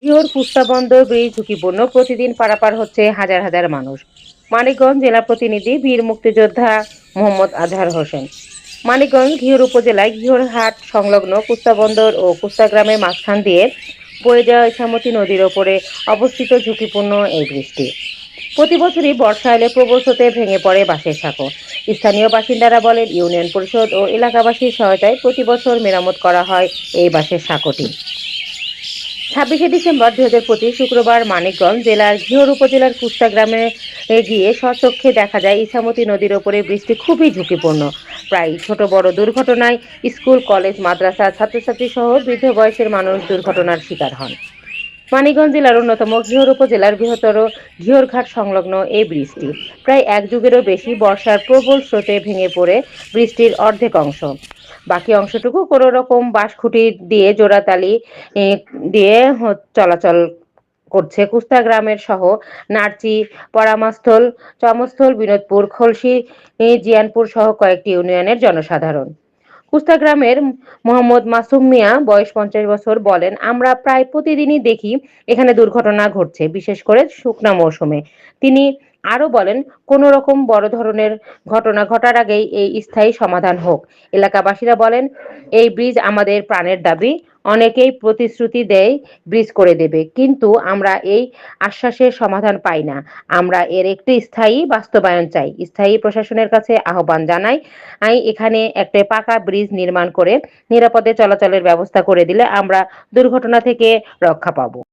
Ghior কুস্তাবন্দর bridge ঝুঁকিপূর্ণ, প্রতিদিন পারাপার হচ্ছে হাজার হাজার মানুষ। মানিকগঞ্জ জেলা প্রতিনিধি বীর মুক্তিযোদ্ধা মোহাম্মদ আজহার হোসেন। মানিকগঞ্জ ঘিওর উপজেলায় ঘিওরহাট সংলগ্ন কুস্তাবন্দর ও কুস্তা গ্রামের মাঝখান দিয়ে বয়ে যাওয়া ইছামতি নদীর ওপরে অবস্থিত ঝুঁকিপূর্ণ এই ব্রিজটি প্রতি বছরই বর্ষা এলে প্রবল স্রোতে ভেঙে পড়ে বাঁশের সাঁকো। স্থানীয় বাসিন্দারা বলেন, ইউনিয়ন পরিষদ ও এলাকাবাসীর সহায়তায় প্রতি বছর মেরামত করা হয় এই বাঁশের সাঁকোটি। 26শে ডিসেম্বর 2025 শুক্রবার মানিকগঞ্জ জেলার ঘিওর উপজেলার কুস্তা গ্রামে গিয়ে স্বচক্ষে দেখা যায় ইছামতি নদীর ওপরে বৃষ্টি খুবই ঝুঁকিপূর্ণ। প্রায় ছোট বড় দুর্ঘটনায় স্কুল, কলেজ, মাদ্রাসা, ছাত্রছাত্রী সহ বৃদ্ধ বয়সের মানুষ দুর্ঘটনার শিকার হন। মানিকগঞ্জ জেলার অন্যতম ঘিওর উপজেলার বৃহত্তর ঘিওরঘাট সংলগ্ন এই ব্রিজটি প্রায় এক যুগেরও বেশি বর্ষার প্রবল স্রোতে ভেঙে পড়ে ব্রিজটির অর্ধেক অংশ। বাকি অংশটুকু কোনো রকম বাঁশখুঁটি দিয়ে জোড়াতালি দিয়ে চলাচল করছে কুস্তা গ্রামের সহ নারচি, পরামাস্থল, চমস্থল, বিনোদপুর, খলসি, জিয়ানপুর সহ কয়েকটি ইউনিয়নের জনসাধারণ। কুস্তা গ্রামের মোহাম্মদ মাসুম মিয়া, বয়স 50 বছর, বলেন, আমরা প্রায় প্রতিদিনই দেখি এখানে দুর্ঘটনা ঘটছে, বিশেষ করে শুকনা মৌসুমে। তিনি আরো বলেন, কোন রকম বড় ধরনের ঘটনা ঘটার আগেই এই স্থায়ী সমাধান হোক। এলাকাবাসীরা বলেন, এই ব্রিজ আমাদের প্রাণের দাবি। অনেকেই প্রতিশ্রুতি দেয় ব্রিজ করে দেবে, কিন্তু আমরা এই আশ্বাসের সমাধান পাই না। আমরা এর একটি স্থায়ী বাস্তবায়ন চাই। স্থায়ী প্রশাসনের কাছে আহ্বান জানাই, এখানে একটা পাকা ব্রিজ নির্মাণ করে নিরাপদে চলাচলের ব্যবস্থা করে দিলে আমরা দুর্ঘটনা থেকে রক্ষা পাবো।